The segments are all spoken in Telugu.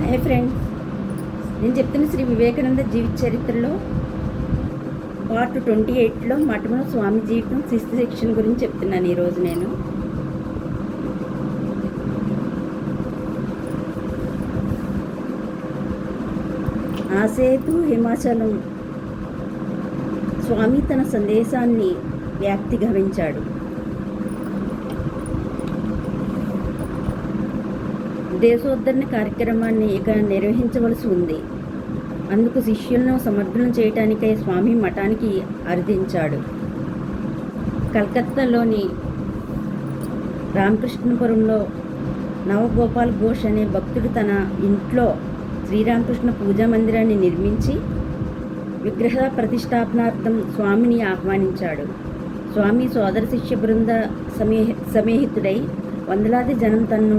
హాయ్ ఫ్రెండ్స్, నేను చెప్తున్న శ్రీ వివేకానంద జీవిత చరిత్రలో పార్ట్ 28లో మఠమున స్వామి జీవితం 6th సెక్షన్ గురించి చెప్తున్నాను ఈరోజు నేను. ఆసేతు హిమాచలం స్వామి తన సందేశాన్ని వ్యాప్తిగవించాడు. దేశోద్ధరణ కార్యక్రమాన్ని ఇక నిర్వహించవలసి ఉంది. అందుకు శిష్యులను సమర్థనం చేయటానికై స్వామి మఠానికి అర్థించాడు. కలకత్తాలోని రామకృష్ణపురంలో నవగోపాల్ ఘోష్ అనే భక్తుడు తన ఇంట్లో శ్రీరామకృష్ణ పూజా మందిరాన్ని నిర్మించి విగ్రహ ప్రతిష్టాపనార్థం స్వామిని ఆహ్వానించాడు. స్వామి సోదర శిష్య బృంద సమేహితుడై వందలాది జనం తనను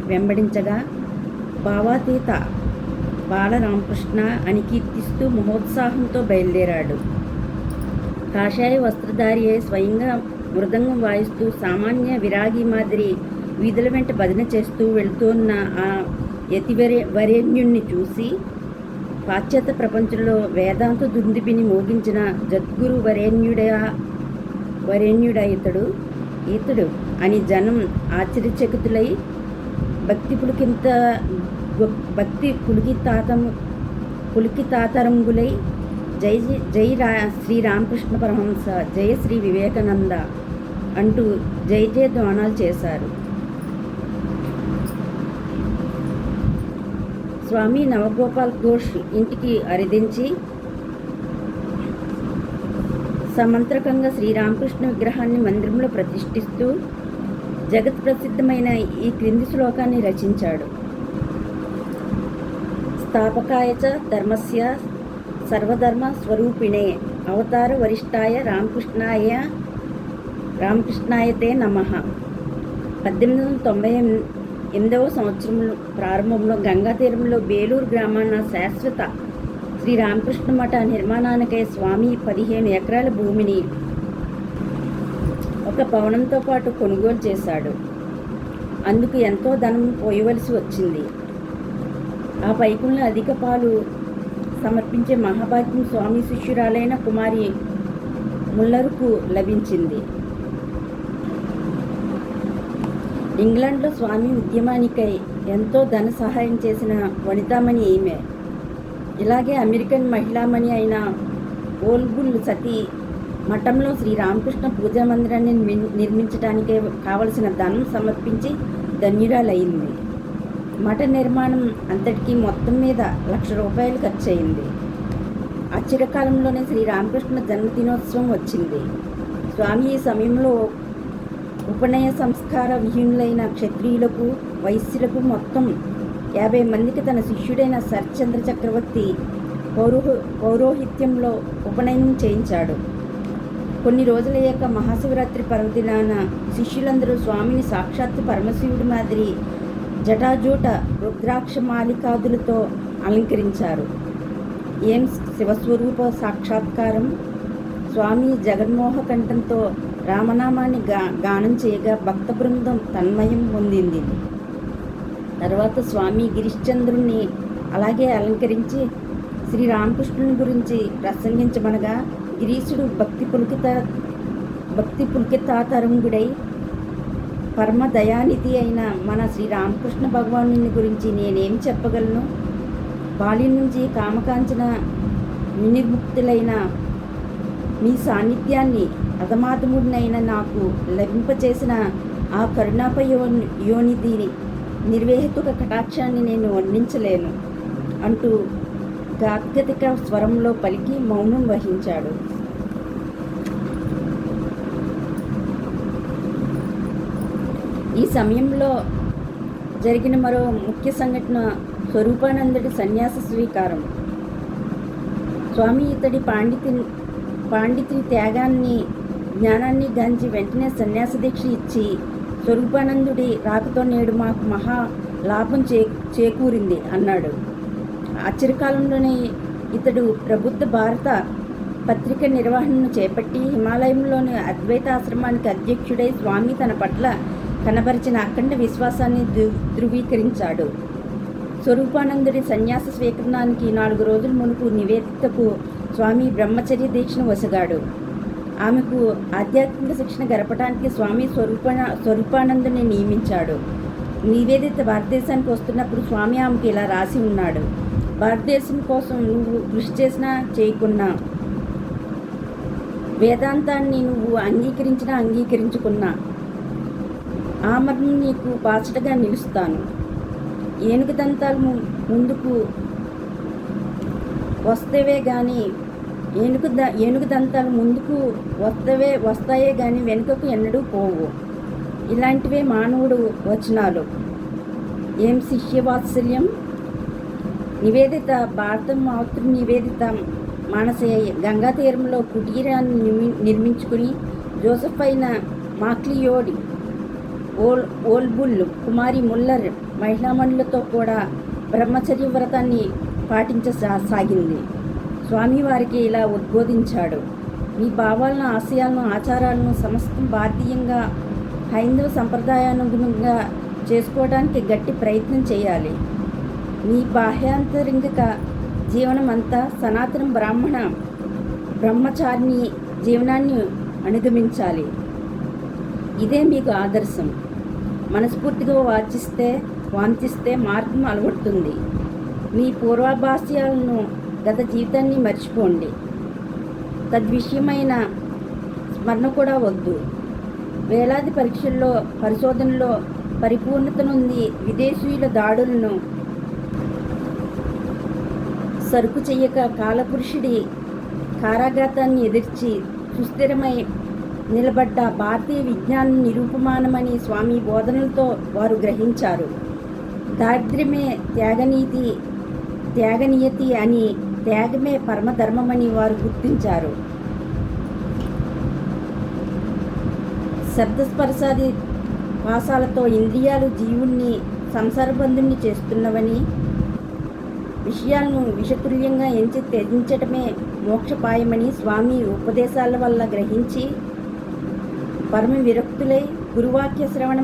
వెంబడించగా భావాతీత బాలరామకృష్ణ అని కీర్తిస్తూ మహోత్సాహంతో బయలుదేరాడు. కాషాయ వస్త్రధారి అయి స్వయంగా మృదంగం వాయిస్తూ సామాన్య విరాగి మాదిరి వీధుల వెంట భజన చేస్తూ వెళుతున్న ఆ యతివరేణ్యుణ్ణి చూసి పాశ్చాత్య ప్రపంచంలో వేదాంత దుందుబిని మోగించిన జద్గురు వరేణ్యుడా ఇతడు అని జనం ఆశ్చర్యచకితులై భక్తి పులికితాతరంగులై జై శ్రీరామకృష్ణ పరమహంస, జయ శ్రీ వివేకానంద అంటూ జయ ధ్వానాలు చేశారు. స్వామి నవగోపాల్ ఘోష్ ఇంటికి అరిదించి సమంత్రకంగా శ్రీరామకృష్ణ విగ్రహాన్ని మందిరంలో ప్రతిష్ఠిస్తూ జగత్ ప్రసిద్ధమైన ఈ క్రింది శ్లోకాన్ని రచించాడు. స్థాపకాయ చ ధర్మస్య సర్వధర్మ స్వరూపిణే అవతార వరిష్టాయ రామకృష్ణాయతే నమః. 1898వ సంవత్సరం ప్రారంభంలో గంగా తీరంలో బేలూరు గ్రామాన శాశ్వత శ్రీరామకృష్ణ మఠ నిర్మాణానికై స్వామి 15 ఎకరాల భూమిని ఒక భవనంతో పాటు కొనుగోలు చేశాడు. అందుకు ఎంతో ధనం పోయవలసి వచ్చింది. ఆ పైకుల్లో అధిక పాలు సమర్పించే మహాభాగ్యం స్వామి శిష్యురాలైన కుమారి ముల్లరుకు లభించింది. ఇంగ్లాండ్లో స్వామి ఉద్యమానికై ఎంతో ధన సహాయం చేసిన వనితామణి ఈమె. ఇలాగే అమెరికన్ మహిళామణి అయిన ఓల్బుల్ సతీ మఠంలో శ్రీరామకృష్ణ పూజా మందిరాన్ని నిర్మించడానికే కావలసిన ధనం సమర్పించి ధన్యురాలయ్యింది. మఠ నిర్మాణం అంతటికీ మొత్తం మీద ₹1,00,000 ఖర్చు అయింది. ఆ చిరకాలంలోనే శ్రీరామకృష్ణ జన్మదినోత్సవం వచ్చింది. స్వామి ఈ సమయంలో ఉపనయ సంస్కార విహీనులైన క్షత్రియులకు వైశ్యులకు మొత్తం 50 మందికి తన శిష్యుడైన శరత్చంద్ర చక్రవర్తి పౌరోహిత్యంలో ఉపనయనం చేయించాడు. కొన్ని రోజులయ్యాక మహాశివరాత్రి పర్వదినాన శిష్యులందరూ స్వామిని సాక్షాత్తు పరమశివుడి మాదిరి జటాజూట రుద్రాక్ష మాలికాదులతో అలంకరించారు. ఏం శివస్వరూప సాక్షాత్కారం! స్వామి జగన్మోహ కంఠంతో రామనామాన్ని గానం చేయగా భక్త బృందం తన్మయం పొందింది. తర్వాత స్వామి గిరిశ్చంద్రుణ్ణి అలాగే అలంకరించి శ్రీరామకృష్ణుని గురించి ప్రసంగించమనగా గిరీశుడు భక్తి పులికితాతరంగుడై పరమ దయానిధి అయిన మన శ్రీరామకృష్ణ భగవానుని గురించి నేనేం చెప్పగలను? బాల్యం నుంచి కామకాంచన వినిర్ముక్తులైన మీ సాన్నిధ్యాన్ని అధమాధముడినైన నాకు లభింపచేసిన ఆ కరుణాపయోనిధిని నిర్వేహతుక కటాక్షాన్ని నేను వర్ణించలేను అంటూ గాద్గతిక స్వరంలో పలికి మౌనం వహించాడు. ఈ సమయంలో జరిగిన మరో ముఖ్య సంఘటన స్వరూపానందుడి సన్యాస స్వీకారం. స్వామి ఇతడి పాండితి త్యాగాన్ని జ్ఞానాన్ని గాంచి వెంటనే సన్యాస దీక్ష ఇచ్చి స్వరూపానందుడి రాకతో నేడు మాకు మహా లాభం చేకూరింది అన్నాడు. ఆశ్చర్యకాలంలోనే ఇతడు ప్రబుద్ధ భారత పత్రిక నిర్వహణను చేపట్టి హిమాలయంలోని అద్వైత ఆశ్రమానికి అధ్యక్షుడై స్వామి తన పట్ల కనబరిచిన అఖండ విశ్వాసాన్ని ధృవీకరించాడు. స్వరూపానందుడి సన్యాస స్వీకరణానికి 4 రోజుల మునుపు నివేదితకు స్వామి బ్రహ్మచర్య దీక్షను వసగాడు. ఆమెకు ఆధ్యాత్మిక శిక్షణ గడపడానికి స్వామి స్వరూపానందుని నియమించాడు. నివేదిత భారతదేశానికి వస్తున్నప్పుడు స్వామి ఆమెకు ఇలా రాసి ఉన్నాడు: భారతదేశం కోసం నువ్వు కృషి చేసినా చేయకున్నా, వేదాంతాన్ని నువ్వు అంగీకరించుకున్నా ఆమరణం నీకు బాసటగా నిలుస్తాను. ఏనుగు దంతాలు ముందుకు వస్తేవే కానీ ఏనుగు దంతాలు ముందుకు వస్తాయే కానీ వెనుకకు ఎన్నడూ పోవు. ఇలాంటివే మానవుడు వచనాలు. ఏం శిష్యవాత్సల్యం! నివేదిత భారత మాతృ నివేదిత మానసేయ గంగా తీరంలో కుటీరాన్ని నిర్మించుకుని జోసెఫైన మాక్లియోడి, ఓల్బుల్ కుమారి ముల్లర్ మహిళామణులతో కూడా బ్రహ్మచర్య వ్రతాన్ని పాటించసాగింది. స్వామివారికి ఇలా ఉద్బోధించాడు: మీ భావాలను, ఆశయాలను, ఆచారాలను సమస్తం భారతీయంగా హైందవ సంప్రదాయానుగుణంగా చేసుకోవడానికి గట్టి ప్రయత్నం చేయాలి. మీ బాహ్యాంతరింగిక జీవనం అంతా సనాతన బ్రహ్మచారిణి జీవనాన్ని అనుగమించాలి. ఇదే మీకు ఆదర్శం. మనస్ఫూర్తిగా వాంఛిస్తే మార్గం అలవడుతుంది. మీ పూర్వాభాస్యాలను, గత జీవితాన్ని మర్చిపోండి. తద్విషయమైన స్మరణ కూడా వద్దు. వేలాది పరీక్షల్లో, పరిశోధనలో పరిపూర్ణత నుండి విదేశీయుల దాడులను సరుకు చెయ్యక కాలపురుషుడి కారాఘాతాన్ని ఎదిర్చి సుస్థిరమై నిలబడ్డ భారతీయ విజ్ఞానం నిరూపమానమని స్వామి బోధనలతో వారు గ్రహించారు. దారిద్ర్యమే త్యాగనీయతి అని, త్యాగమే పరమధర్మమని వారు గుర్తించారు. శబ్దస్పర్శాది వాసాలతో ఇంద్రియాలు జీవుణ్ణి సంసారబంధుణ్ణి చేస్తున్నవని, విషయాలను విషతుల్యంగా ఎంచి త్యజించటమే మోక్షపాయమని స్వామి ఉపదేశాల వల్ల గ్రహించి పరమ విరక్తులై గురువాక్య శ్రవణ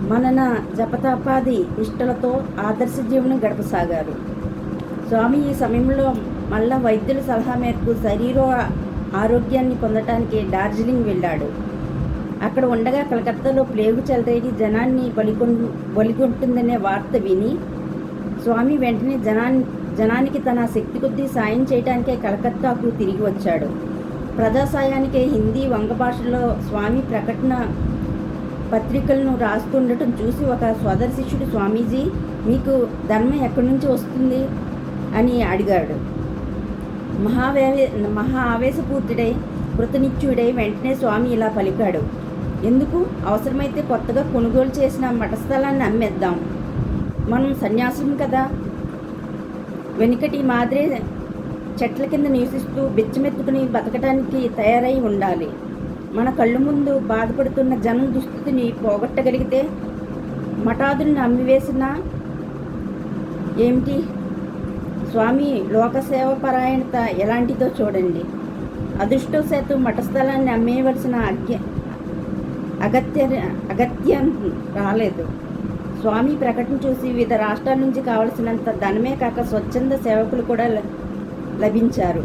మనన జపతపాది నిష్టలతో ఆదర్శ జీవనం గడపసాగారు. స్వామి ఈ సమయంలో మళ్ళా వైద్యుల సలహా మేరకు శరీర ఆరోగ్యాన్ని పొందటానికి డార్జిలింగ్ వెళ్ళాడు. అక్కడ ఉండగా కలకత్తాలో ప్లేగు చెలరేగి జనాన్ని బలిగొంటుందనే వార్త విని స్వామి వెంటనే జనానికి తన శక్తి కొద్దీ సాయం చేయడానికే కలకత్తాకు తిరిగి వచ్చాడు. ప్రజాసాయానికే హిందీ, వంగ భాషలో స్వామి ప్రకటన పత్రికలను రాస్తుండటం చూసి ఒక సోదర శిష్యుడు, స్వామీజీ మీకు ధర్మం ఎక్కడి నుంచి వస్తుంది అని అడిగాడు. మహా ఆవేశపూర్తుడై కృతనిత్యుడై వెంటనే స్వామి ఇలా పలికాడు: ఎందుకు? అవసరమైతే కొత్తగా కొనుగోలు చేసిన మఠస్థలాన్ని అమ్మేద్దాం. మనం సన్యాసం కదా, వెనుకటి మాదిరే చెట్ల కింద నివసిస్తూ బిచ్చమెత్తుకుని బతకటానికి తయారై ఉండాలి. మన కళ్ళు ముందు బాధపడుతున్న జనం దుస్థితిని పోగొట్టగలిగితే మఠాదుల్ని అమ్మివేసినా ఏమిటి? స్వామి లోకసేవ పరాయణత ఎలాంటిదో చూడండి. అదృష్టవశాత్తు మఠస్థలాన్ని అమ్మేయవలసిన అగత్యం రాలేదు. స్వామి ప్రకటన చూసి వివిధ రాష్ట్రాల నుంచి కావలసినంత ధనమే కాక స్వచ్ఛంద సేవకులు కూడా లభించారు.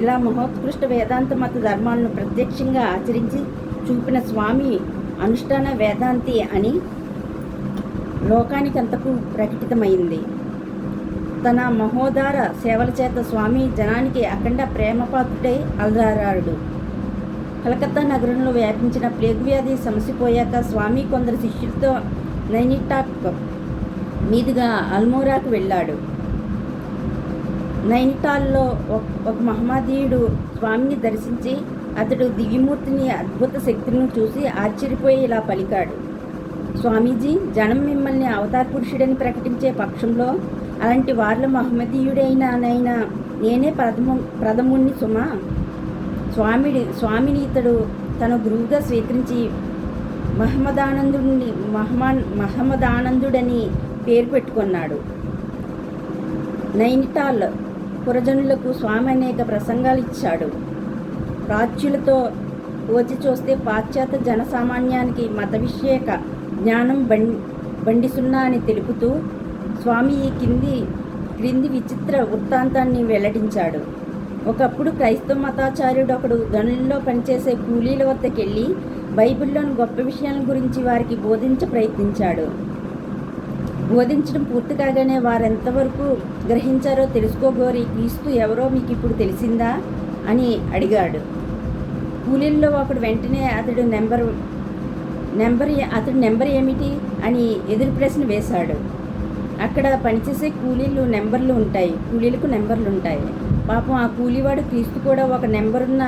ఇలా మహోత్కృష్ట వేదాంత మత ధర్మాలను ప్రత్యక్షంగా ఆచరించి చూపిన స్వామి అనుష్ఠాన వేదాంతి అని లోకానికంతకు ప్రకటితమైంది. తన మహోదార సేవల చేత స్వామి జనానికి అఖండ ప్రేమపాత్రుడై అలరారాడు. కలకత్తా నగరంలో వ్యాపించిన ప్లేగు వ్యాధి సమసిపోయాక స్వామి కొందరు శిష్యులతో నైనిటాక్ మీదుగా అల్మోరాకు వెళ్ళాడు. నైనిటాల్లో ఒక మహమ్మదీయుడు స్వామిని దర్శించి అతడు దివ్యమూర్తిని, అద్భుత శక్తులను చూసి ఆశ్చర్యపోయి ఇలా పలికాడు: స్వామీజీ, జనం మిమ్మల్ని అవతార పురుషుడని ప్రకటించే పక్షంలో అలాంటి వారిలో మహమ్మదీయుడైనా నేనే ప్రథముణ్ణి సుమా. స్వామిని ఇతడు తన గురువుగా స్వీకరించి మహమ్మదానందుడని పేరు పెట్టుకున్నాడు. నైనిటాల్ పురజనులకు స్వామి అనేక ప్రసంగాలు ఇచ్చాడు. ప్రాచ్యులతో పోల్చి చూస్తే పాశ్చాత్య జనసామాన్యానికి మత విషయక జ్ఞానం బండి సున్నా అని తెలుపుతూ స్వామి ఈ క్రింది విచిత్ర వృత్తాంతాన్ని వెల్లడించాడు. ఒకప్పుడు క్రైస్తవ మతాచార్యుడు ఒకడు గనుల్లో పనిచేసే కూలీల వద్దకెళ్ళి బైబిల్లోని గొప్ప విషయాల గురించి వారికి బోధించడం పూర్తి కాగానే వారెంతవరకు గ్రహించారో తెలుసుకోగోరి క్రీస్తు ఎవరో మీకు ఇప్పుడు తెలిసిందా అని అడిగాడు. కూలీల్లో ఒకడు వెంటనే అతడు నెంబర్ ఏమిటి అని ఎదురు ప్రశ్న వేశాడు. అక్కడ పనిచేసే కూలీలకు నెంబర్లు ఉంటాయి. పాపం ఆ కూలీవాడు క్రీస్తు కూడా ఒక నెంబరున్న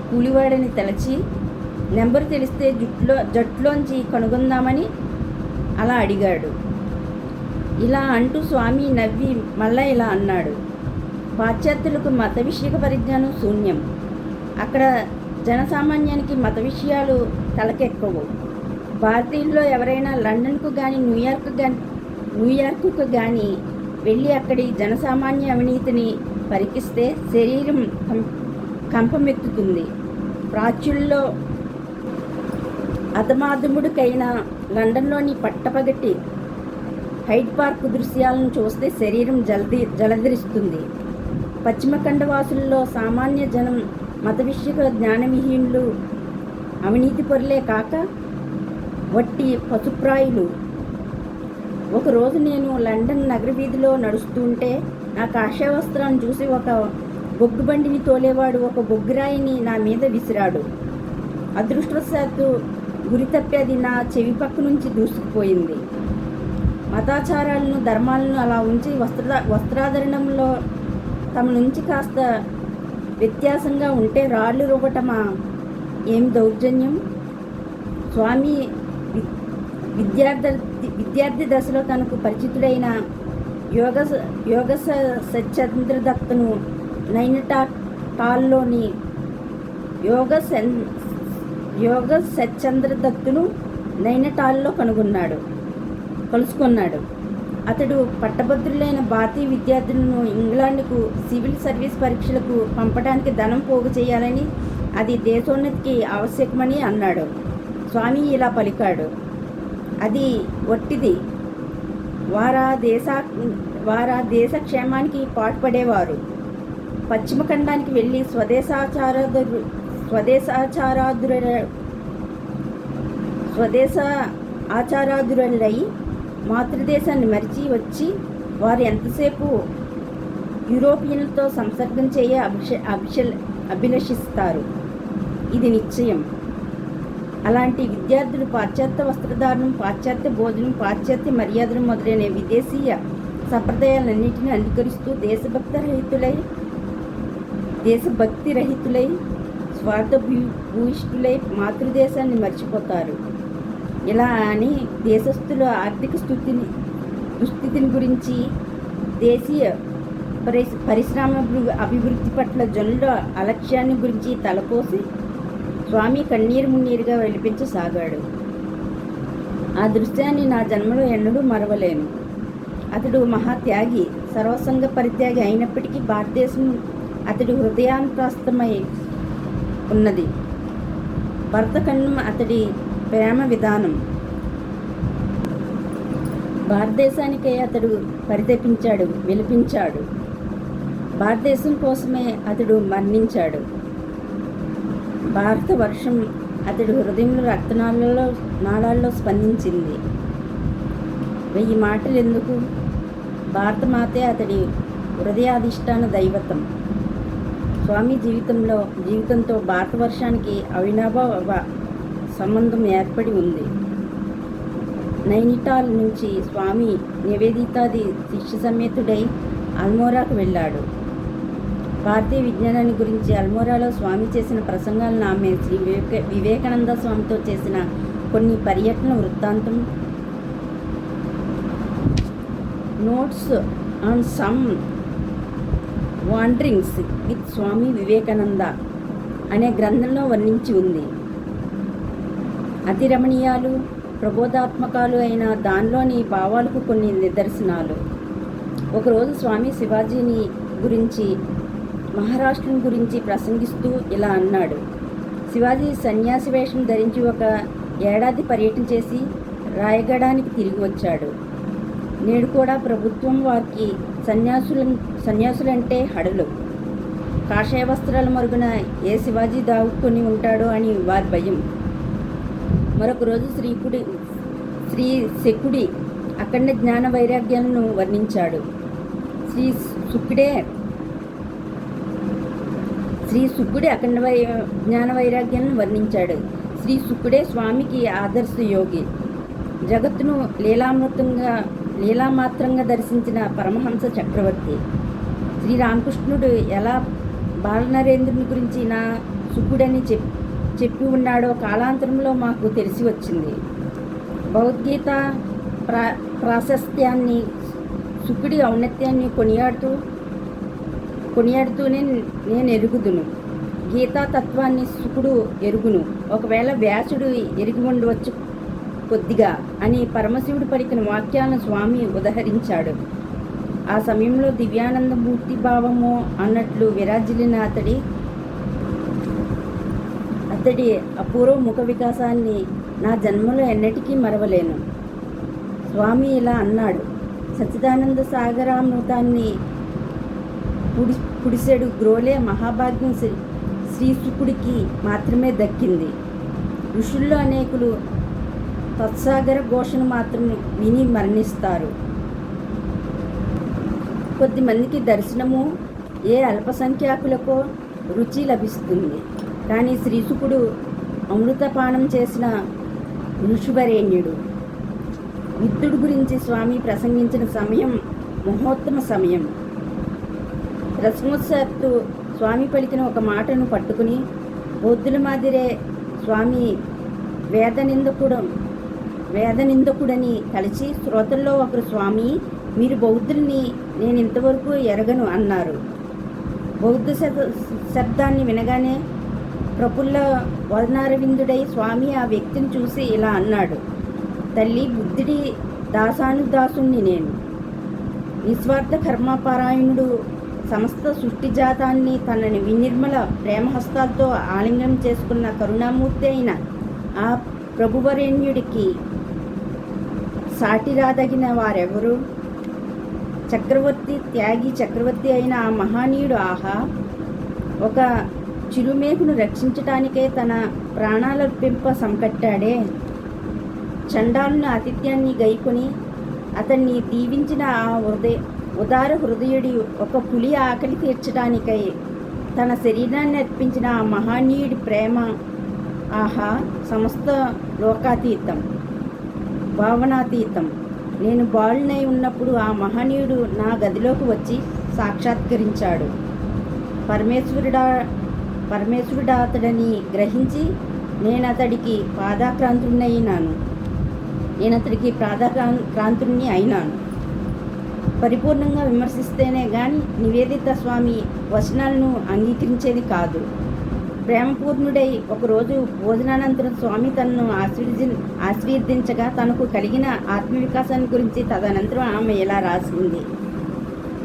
కూలీవాడని తలచి నెంబరు తెలిస్తే జట్టులోంచి కనుగొందామని అలా అడిగాడు. ఇలా అంటూ స్వామి నవ్వి మళ్ళా ఇలా అన్నాడు, పాశ్చాత్యులకు మత విషయక పరిజ్ఞానం శూన్యం. అక్కడ జనసామాన్యానికి మత విషయాలు తలకెక్కవు. భారతీయుల్లో ఎవరైనా లండన్కు కానీ న్యూయార్కుకు కానీ వెళ్ళి అక్కడి జనసామాన్య అవినీతిని పరికిస్తే శరీరం కంపమెత్తుతుంది. ప్రాచ్యుల్లో అధమాధముడికైన లండన్లోని పట్టపగట్టి హైడ్ పార్క్ దృశ్యాలను చూస్తే శరీరం జలధరిస్తుంది. పశ్చిమ ఖండవాసుల్లో సామాన్య జనం మత విషయక జ్ఞానవిహీనులు, అవినీతి పరులే కాక వట్టి పశుప్రాయులు. ఒకరోజు నేను లండన్ నగర వీధిలో నడుస్తుంటే నా కాషాయ వస్త్రాన్ని చూసి ఒక బొగ్గు బండిని తోలేవాడు ఒక బొగ్గురాయిని నా మీద విసిరాడు. అదృష్టవశాత్తు గురి తప్పి అది నా చెవి పక్క నుంచి దూసుకుపోయింది. మతాచారాలను ధర్మాలను అలా ఉంచి వస్త్రాధరణంలో తమ నుంచి కాస్త వ్యత్యాసంగా ఉంటే రాళ్ళు రువ్వటమా ఏం దౌర్జన్యం. స్వామి విద్యార్థి దశలో తనకు పరిచితుడైన యోగ సత్చంద్రదత్తును నైనిటాల్లోని యోగ సత్చంద్రదత్తును నైనిటాల్లో కలుసుకున్నాడు. అతడు పట్టభద్రులైన భారతీయ విద్యార్థులను ఇంగ్లాండ్కు సివిల్ సర్వీస్ పరీక్షలకు పంపడానికి ధనం పోగు చేయాలని, అది దేశోన్నతికి ఆవశ్యకమని అన్నాడు. స్వామి ఇలా పలికాడు, అది ఒట్టిది. వారా దేశ క్షేమానికి పాటుపడేవారు. పశ్చిమ ఖండానికి వెళ్ళి స్వదేశ ఆచారాదురై మాతృదేశాన్ని మరిచి వచ్చి వారు ఎంతసేపు యూరోపియన్లతో సంసర్గం అభిలషిస్తారు. ఇది నిశ్చయం. అలాంటి విద్యార్థులు పాశ్చాత్య వస్త్రధారణం, పాశ్చాత్య భోజనం, పాశ్చాత్య మర్యాదలు మొదలైన విదేశీయ సంప్రదాయాలన్నింటినీ అంగీకరిస్తూ దేశభక్తి రహితులై స్వార్థభూయిష్ఠులై మాతృదేశాన్ని మర్చిపోతారు. ఇలా అని దేశస్థుల ఆర్థిక దుస్థితిని గురించి, దేశీయ పరిశ్రమ అభివృద్ధి పట్ల జనుల అలక్ష్యాన్ని గురించి తలపోసి స్వామి కన్నీరు మున్నీరుగా వెలిపించసాగాడు. ఆ దృశ్యాన్ని నా జన్మలో ఎన్నడూ మరవలేను. అతడు మహాత్యాగి, సర్వసంగ పరిత్యాగి అయినప్పటికీ భారతదేశం అతడి హృదయాంతస్థమై ఉన్నది. భరతఖండం అతడి ప్రేమ విధానం. భారతదేశానికై అతడు పరితపించాడు, విలపించాడు. భారతదేశం కోసమే అతడు మరణించాడు. భారత వర్షం అతడి హృదయంలో రక్తనాళాల్లో స్పందించింది. 1000 మాటలు ఎందుకు, భారతమాతే అతడి హృదయాధిష్టాన దైవతం. స్వామి జీవితంతో భారతవర్షానికి అవినాభావ సంబంధం ఏర్పడి ఉంది. నైనిటాల్ నుంచి స్వామి నివేదితాది శిష్య సమేతుడై అల్మోరాకు వెళ్ళాడు. భారతీయ విజ్ఞానాన్ని గురించి అల్మోరాలో స్వామి చేసిన ప్రసంగాలను ఆమె శ్రీ వివేకానంద స్వామితో చేసిన కొన్ని పర్యటన వృత్తాంతం, notes on some wanderings with Swami Vivekananda అనే గ్రంథంలో వర్ణించి ఉంది. అతి రమణీయాలు, ప్రబోధాత్మకాలు అయిన దానిలోని భావాలకు కొన్ని నిదర్శనాలు. ఒకరోజు స్వామి శివాజీని గురించి, మహారాష్ట్రం గురించి ప్రసంగిస్తూ ఇలా అన్నాడు. శివాజీ సన్యాసి వేషం ధరించి 1 ఏడాది పర్యటన చేసి రాయగడానికి తిరిగి వచ్చాడు. నేడు కూడా ప్రభుత్వం వారికి సన్యాసులంటే హడలు. కాషాయ వస్త్రాల మరుగున ఏ శివాజీ దాక్కుని ఉంటాడో అని వారి భయం. మరొక రోజు శ్రీ శకుడి అఖండ జ్ఞాన వైరాగ్యాలను వర్ణించాడు. శ్రీ శుకుడే అఖండ జ్ఞాన వైరాగ్యాలను వర్ణించాడు. శ్రీ శుకుడే స్వామికి ఆదర్శ యోగి. జగత్తును లీలామాత్రంగా దర్శించిన పరమహంస చక్రవర్తి. శ్రీరామకృష్ణుడు ఎలా బాలనరేంద్రుని గురించి నా శుకుడని చెప్పి ఉన్నాడో కాలాంతరంలో మాకు తెలిసి వచ్చింది. భగవద్గీత ప్రాశస్త్యాన్ని, శుకుడి ఔన్నత్యాన్ని కొనియాడుతూనే నేను ఎరుగుదును. గీతా తత్వాన్ని శుకుడు ఎరుగును. ఒకవేళ వ్యాసుడు ఎరిగి ఉండవచ్చు కొద్దిగా అని పరమశివుడు పలికిన వాక్యాలను స్వామి ఉదహరించాడు. ఆ సమయంలో దివ్యానంద మూర్తి భావము అన్నట్లు విరాజిల్లిన అతడి అపూర్వ ముఖ వికాసాన్ని నా జన్మలో ఎన్నటికీ మరవలేను. స్వామి ఇలా అన్నాడు: సచ్చిదానంద సాగరామృతాన్ని పుడిసెడు గ్రోలే మహాభాగ్యం శ్రీ శుకుడికి మాత్రమే దక్కింది. ఋషుల్లో అనేకులు తత్సాగర ఘోషను మాత్రం విని మరణిస్తారు. కొద్దిమందికి దర్శనము, ఏ అల్పసంఖ్యాకులకో రుచి లభిస్తుంది. కానీ శ్రీశుకుడు అమృతపానం చేసిన ఋషివరేణ్యుడు. బుద్ధుడు గురించి స్వామి ప్రసంగించిన సమయం మహోత్తమ సమయం. రసమోత్సత్తు స్వామి పలికిన ఒక మాటను పట్టుకుని బౌద్ధుల మాదిరే స్వామి వేదనిందకుడని కలిసి శ్రోతల్లో ఒకరు, స్వామి మీరు బౌద్ధుల్ని నేను ఇంతవరకు ఎరగను అన్నారు. బౌద్ధ శబ్దాన్ని వినగానే ప్రఫుల్ల వదనారవిందుడై స్వామి ఆ వ్యక్తిని చూసి ఇలా అన్నాడు: తల్లి, బుద్ధుడి దాసానుదాసుణ్ణి నేను. నిస్వార్థ కర్మపారాయణుడు, సమస్త సృష్టి జాతాన్ని తనని వినిర్మల ప్రేమహస్తాలతో ఆలింగనం చేసుకున్న కరుణామూర్తి అయిన ఆ ప్రభువరేణ్యుడికి సాటి రాదగిన వారెవరు? త్యాగి చక్రవర్తి అయిన ఆ మహానీయుడు ఆహా! ఒక చిరుమేకును రక్షించటానికే తన ప్రాణాలర్పింప సంకట్టాడే. చండాలుని ఆతిథ్యాన్ని గైకొని అతన్ని దీవించిన ఆ ఉదార హృదయుడి ఒక పులి ఆకలి తీర్చడానికై తన శరీరాన్ని అర్పించిన ఆ మహానీయుడి ప్రేమ ఆహా! సమస్త లోకాతీతం, భావనాతీతం. నేను బాలునై ఉన్నప్పుడు ఆ మహనీయుడు నా గదిలోకి వచ్చి సాక్షాత్కరించాడు. పరమేశ్వరుడా అతడని గ్రహించి నేను అతడికి పాదాక్రాంతుని అయినాను. పరిపూర్ణంగా విమర్శిస్తేనే గాని నివేదిత స్వామి వచనాలను అంగీకరించేది కాదు. ప్రేమపూర్ణుడై ఒకరోజు భోజనానంతరం స్వామి తనను ఆశీర్వదించగా తనకు కలిగిన ఆత్మవికాసాన్ని గురించి తదనంతరం ఆమె ఇలా రాసింది: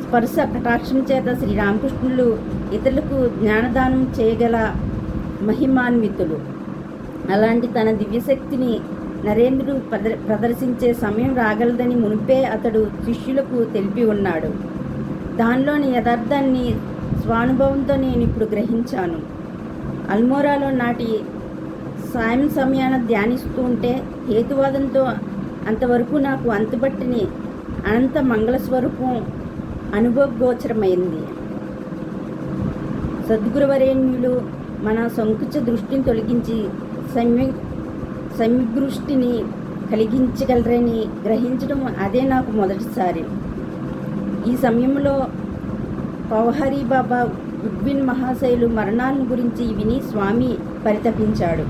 స్పర్శ కటాక్షం చేత శ్రీరామకృష్ణులు ఇతరులకు జ్ఞానదానం చేయగల మహిమాన్వితులు. అలాంటి తన దివ్యశక్తిని నరేంద్రుడు ప్రదర్శించే సమయం రాగలదని మునిపే అతడు శిష్యులకు తెలిపి ఉన్నాడు. దానిలోని యథార్థాన్ని స్వానుభవంతో నేను ఇప్పుడు గ్రహించాను. అల్మోరాలో నాటి సాయం సమయాన ధ్యానిస్తూ ఉంటే హేతువాదంతో అంతవరకు నాకు అంతుబట్టిని అనంత మంగళస్వరూపం అనుభవగోచరమైంది. సద్గురువరేణ్యులు మన సంకుచ దృష్టిని తొలగించి సమ్యదృష్టిని కలిగించగలరని గ్రహించడం అదే నాకు మొదటిసారి. ఈ సమయంలో పవహరి బాబా గుడ్విన్ మహాశయులు మరణాలను గురించి విని స్వామి పరితపించాడు.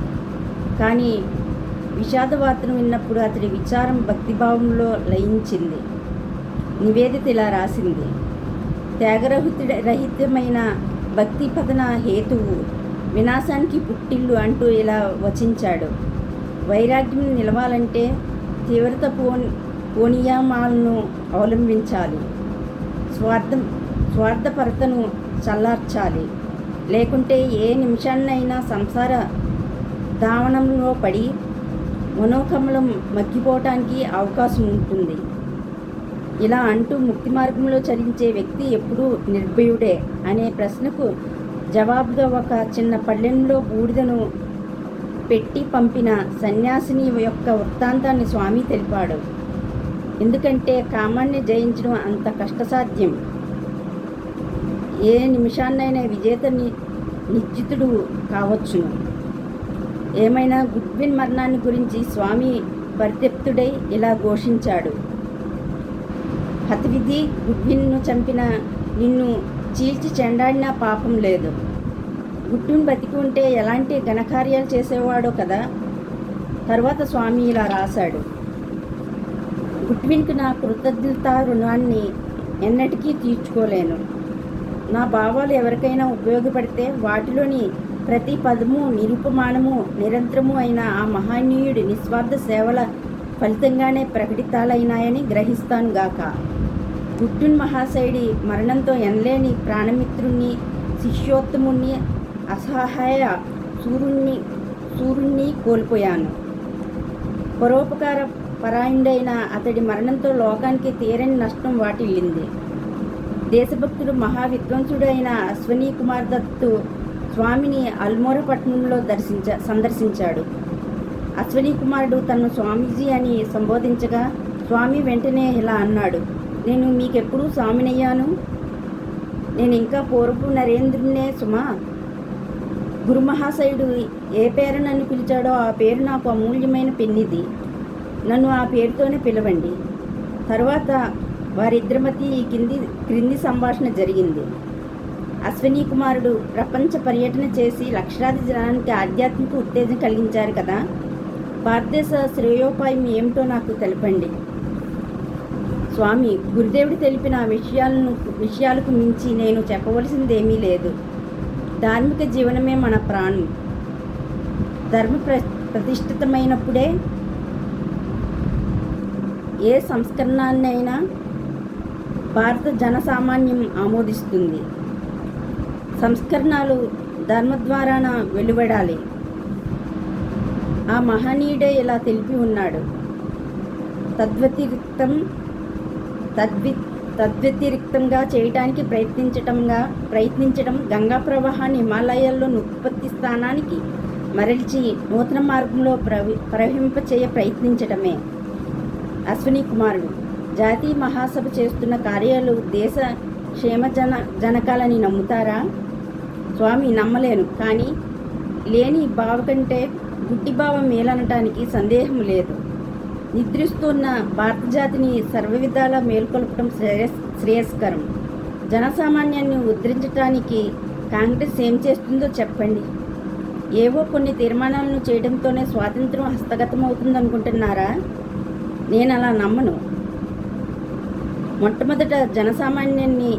కానీ విషాద వార్తను విన్నప్పుడు అతడి విచారం భక్తిభావంలో లయించింది. నివేదిత ఇలా రాసింది: త్యాగరహితమైన భక్తి పతన హేతువు, వినాశానికి పుట్టిల్లు అంటూ ఇలా వచించాడు. వైరాగ్యం నిలవాలంటే తీవ్రత పోనీయామాలను అవలంబించాలి. స్వార్థపరతను చల్లార్చాలి. లేకుంటే ఏ నిమిషాన్నైనా సంసార దావనంలో పడి మనోకమలం మగ్గిపోవటానికి అవకాశం ఉంటుంది. ఇలా అంటూ ముక్తి మార్గంలో చరించే వ్యక్తి ఎప్పుడూ నిర్భయుడే అనే ప్రశ్నకు జవాబుగా ఒక చిన్న పళ్ళెంలో బూడిదను పెట్టి పంపిన సన్యాసిని యొక్క వృత్తాంతాన్ని స్వామి తెలిపాడు. ఎందుకంటే కామాన్ని జయించడం అంత కష్టసాధ్యం. ఏ నిమిషాన్నైనా విజేత నిశ్చితుడు కావచ్చును. ఏమైనా గుడ్విన్ మరణాన్ని గురించి స్వామి పరితప్తుడై ఇలా ఘోషించాడు: హతవిధి, గుడ్విన్ను చంపిన నిన్ను చీల్చి చెండాడినా పాపం లేదు. గుడ్విన్ బతికి ఉంటే ఎలాంటి ఘనకార్యాలు చేసేవాడో కదా. తర్వాత స్వామి ఇలా రాశాడు: గుడ్విన్కు నా కృతజ్ఞతా రుణాన్ని ఎన్నటికీ తీర్చుకోలేను. నా భావాలు ఎవరికైనా ఉపయోగపడితే వాటిలోని ప్రతి పదము నిరుపమానము నిరంతరము అయిన ఆ మహనీయుడి నిస్వార్థ సేవల ఫలితంగానే ప్రకటితాలైనాయని గ్రహిస్తానుగాక. గుడ్విన్ మహాశయుడి మరణంతో ఎనలేని ప్రాణమిత్రుణ్ణి, శిష్యోత్తముణ్ణి, అసహాయ సూర్యుణ్ణి కోల్పోయాను. పరోపకార పరాయణుడైన అతడి మరణంతో లోకానికి తీరని నష్టం వాటిల్లింది. దేశభక్తుడు మహావిద్వాంసుడు అయిన అశ్వనీ కుమార్ దత్తు స్వామిని అల్మోరా పట్టణంలో సందర్శించాడు. అశ్వనీ కుమారుడు తనను స్వామీజీ అని సంబోధించగా స్వామి వెంటనే ఇలా అన్నాడు: నేను మీకెప్పుడు స్వామినయ్యాను? నేను ఇంకా పూర్వపు నరేంద్రునే సుమా. గురుమహాశయుడు ఏ పేరు నన్ను పిలిచాడో ఆ పేరు నాకు అమూల్యమైన పెన్నిది. నన్ను ఆ పేరుతోనే పిలవండి. తరువాత వారిద్దరి మధ్య ఈ క్రింది సంభాషణ జరిగింది. అశ్వనీ కుమారుడు ప్రపంచ పర్యటన చేసి లక్షలాది జనానికి ఆధ్యాత్మిక ఉత్తేజం కలిగించారు కదా. భారతదేశ శ్రేయోపాయం ఏమిటో నాకు తెలపండి. స్వామి: గురుదేవుడు తెలిపిన విషయాలకు మించి నేను చెప్పవలసిందేమీ లేదు. ధార్మిక జీవనమే మన ప్రాణం. ధర్మ ప్రతిష్ఠితమైనప్పుడే ఏ సంస్కరణనైనా భారత జనసామాన్యం ఆమోదిస్తుంది. సంస్కరణలు ధర్మ ద్వారాన వెలువడాలి. ఆ మహనీయుడే ఇలా తెలిపి ఉన్నాడు: తద్వ్యతిరిక్తంగా చేయటానికి ప్రయత్నించడం గంగా ప్రవాహాన్ని హిమాలయాల్లో ఉత్పత్తి స్థానానికి మరల్చి నూతన మార్గంలో ప్రవహింపచేయ ప్రయత్నించటమే. అశ్వనీ కుమారుడు: జాతీయ మహాసభ చేస్తున్న కార్యాలు దేశ క్షేమజనకాలని నమ్ముతారా? స్వామి: నమ్మలేను. కానీ లేని బావ కంటే గుడ్డి బావ మేలనటానికి సందేహం లేదు. నిద్రిస్తున్న భారత జాతిని సర్వవిధాలా మేల్కొల్పడం శ్రేయస్కరం. జనసామాన్యాన్ని ఉద్ధరించడానికి కాంగ్రెస్ ఏం చేస్తుందో చెప్పండి. ఏవో కొన్ని తీర్మానాలను చేయడంతోనే స్వాతంత్రం హస్తగతమవుతుందనుకుంటున్నారా? నేను అలా నమ్మను. మొట్టమొదట జనసామాన్యాన్ని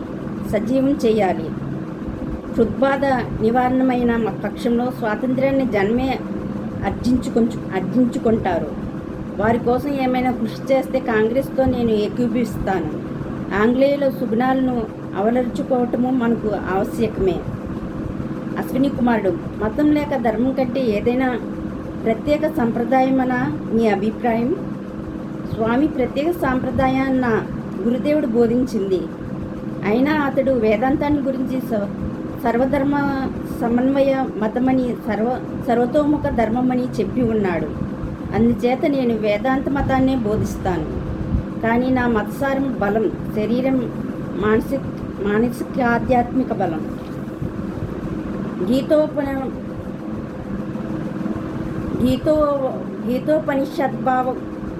సజీవం చేయాలి. హృద్బాధ నివారణమైన పక్షంలో స్వాతంత్ర్యాన్ని జన్మే అర్జించుకుంటారు. వారి కోసం ఏమైనా కృషి చేస్తే కాంగ్రెస్తో నేను ఏకీభవిస్తాను. ఆంగ్లేయుల సుగుణాలను అవలరుచుకోవటము మనకు ఆవశ్యకమే. అశ్విని కుమారుడు: మతం లేక ధర్మం కంటే ఏదైనా ప్రత్యేక సంప్రదాయమన మీ అభిప్రాయం? స్వామి: ప్రత్యేక సాంప్రదాయాన్న గురుదేవుడు బోధించింది. అయినా అతడు వేదాంతాన్ని గురించి సర్వధర్మ సమన్వయ మతమని సర్వతోముఖ ధర్మమని చెప్పి ఉన్నాడు. అందుచేత నేను వేదాంత మతాన్నే బోధిస్తాను. కానీ నా మతసారం బలం, శరీరం, మానసిక ఆధ్యాత్మిక బలం.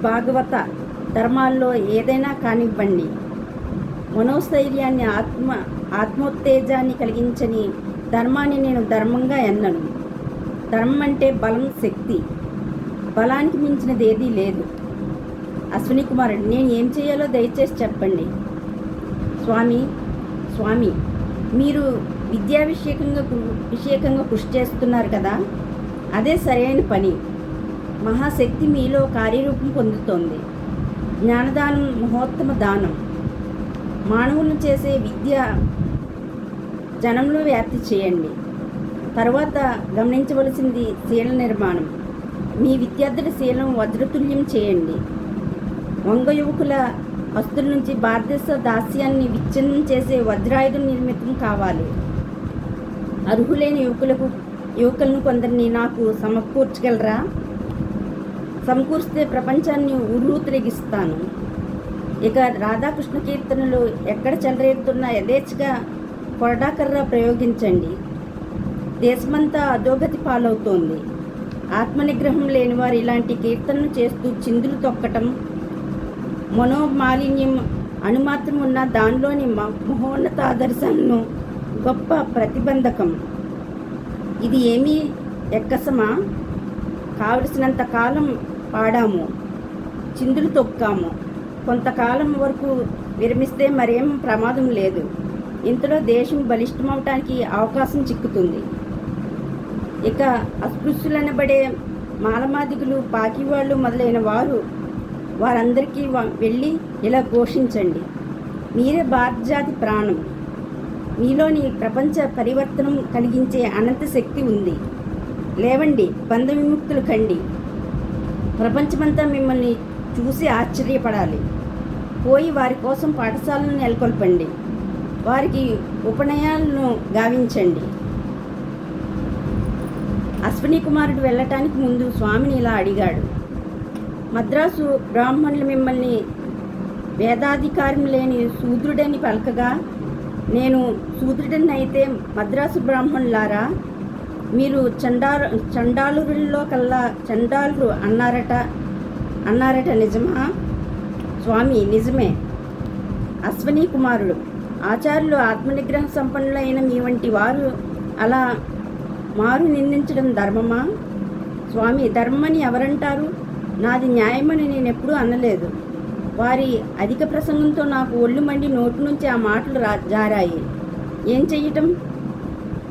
భాగవత ధర్మాల్లో ఏదైనా కానివ్వండి, మనోస్థైర్యాన్ని ఆత్మోత్తేజాన్ని కలిగించని ధర్మాన్ని నేను ధర్మంగా ఎన్నను. ధర్మం అంటే బలం, శక్తి. బలానికి మించినది ఏదీ లేదు. అశ్విని కుమారుడు: నేను ఏం చేయాలో దయచేసి చెప్పండి. స్వామి మీరు విద్యా విషయకంగా కృషి చేస్తున్నారు కదా, అదే సరైన పని. మహాశక్తి మీలో కార్యరూపం పొందుతోంది. జ్ఞానదానం మహోత్తమ దానం. మానవులను చేసే విద్య జనంలో వ్యాప్తి చేయండి. తర్వాత గమనించవలసింది శీల నిర్మాణం. మీ విద్యార్థుల శీలం వజ్రతుల్యం చేయండి. వంగ యువకుల హస్తుల నుంచి భారతదేశ దాస్యాన్ని విచ్ఛిన్నం చేసే వజ్రాయుధం నిర్మితం కావాలి. అర్హులైన యువకులను కొందరిని నాకు సమకూర్చగలరా? సమకూర్చితే ప్రపంచాన్ని ఉర్రూతలెగిస్తాను. ఇక రాధాకృష్ణ కీర్తనలు ఎక్కడ చెలరేరుతున్నా యథేచ్ఛగా కొరడాకర్ర ప్రయోగించండి. దేశమంతా అధోగతి పాలవుతోంది. ఆత్మనిగ్రహం లేని వారు ఇలాంటి కీర్తనలు చేస్తూ చిందులు తొక్కటం, మనోమాలిన్యం అణుమాత్రం ఉన్న దానిలోని మహోన్నత ఆదర్శాలను గొప్ప ప్రతిబంధకం. ఇది ఏమీ ఎక్కసమా? కావలసినంత కాలం పాడాము, చిందులు తొక్కాము, కొంతకాలం వరకు విరమిస్తే మరేం ప్రమాదం లేదు. ఇంతలో దేశం బలిష్టమవటానికి అవకాశం చిక్కుతుంది. ఇక అస్పృశ్యులనబడే మాలమాదిగులు, పాకివాళ్ళు మొదలైన వారందరికీ వెళ్ళి ఇలా ఘోషించండి, మీరే భారత జాతి ప్రాణం, మీలోని ప్రపంచ పరివర్తనం కలిగించే అనంత శక్తి ఉంది. లేవండి, బంధ విముక్తులు కండి. ప్రపంచమంతా మిమ్మల్ని చూసి ఆశ్చర్యపడాలి. పోయి వారి కోసం పాఠశాలను నెలకొల్పండి, వారికి ఉపనయనాలను గావించండి. అశ్విని కుమారుడు వెళ్ళటానికి ముందు స్వామిని ఇలా అడిగాడు, మద్రాసు బ్రాహ్మణులు మిమ్మల్ని వేదాధికారం లేని శూద్రుడని పలకగా, నేను శూద్రుడని అయితే మద్రాసు బ్రాహ్మణులారా, మీరు చండాలురుల్లో కల్లా చండాలురు అన్నారట నిజమా? స్వామి, నిజమే. అశ్విని కుమారుడు, ఆచార్యులు ఆత్మనిగ్రహ సంపన్నులైన మీ వంటి వారు అలా మారు నిందించడం ధర్మమా? స్వామి, ధర్మమని ఎవరంటారు? నాది న్యాయమని నేను ఎప్పుడూ అనలేదు. వారి అధిక ప్రసంగంతో నాకు ఒళ్ళు మండి నోటి నుంచి ఆ మాటలు జారాయి. ఏం చెయ్యటం?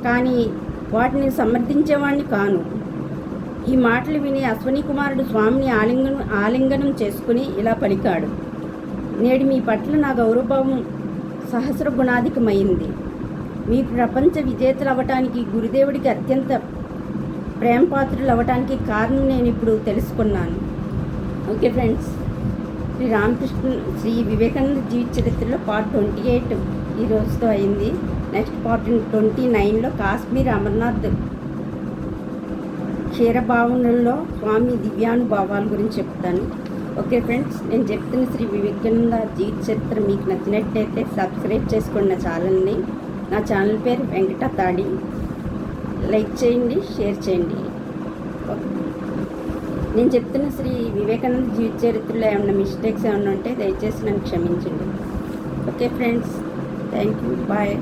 కానీ వాటిని సమర్థించేవాణ్ణి కాను. ఈ మాటలు విని అశ్విని కుమారుడు స్వామిని ఆలింగనం చేసుకుని ఇలా పలికాడు, నేడు మీ పట్ల నా గౌరవభావం సహస్ర గుణాధికమైంది. మీ ప్రపంచ విజేతలు అవ్వటానికి, గురుదేవుడికి అత్యంత ప్రేమపాత్రులు అవ్వటానికి కారణం నేను ఇప్పుడు తెలుసుకున్నాను. ఓకే ఫ్రెండ్స్, శ్రీ వివేకానంద జీవిత చరిత్రలో పార్ట్ 28 ఈ రోజుతో అయింది. నెక్స్ట్ పార్ట్ 29లో కాశ్మీర్ అమర్నాథ్ క్షీరభావనలో స్వామి దివ్యానుభవాల గురించి చెప్తాను. ఓకే ఫ్రెండ్స్, నేను చెప్తున్న శ్రీ వివేకానంద జీవిత చరిత్ర మీకు నచ్చినట్టయితే సబ్స్క్రైబ్ చేసుకోండి నా ఛానల్ని. నా ఛానల్ పేరు వెంకట తాడి. లైక్ చేయండి, షేర్ చేయండి. నేను చెప్తున్న శ్రీ వివేకానంద జీవిత చరిత్రలో ఏమైనా మిస్టేక్స్ ఏమైనా ఉంటే దయచేసి నన్ను క్షమించండి. Okay friends, thank you, bye.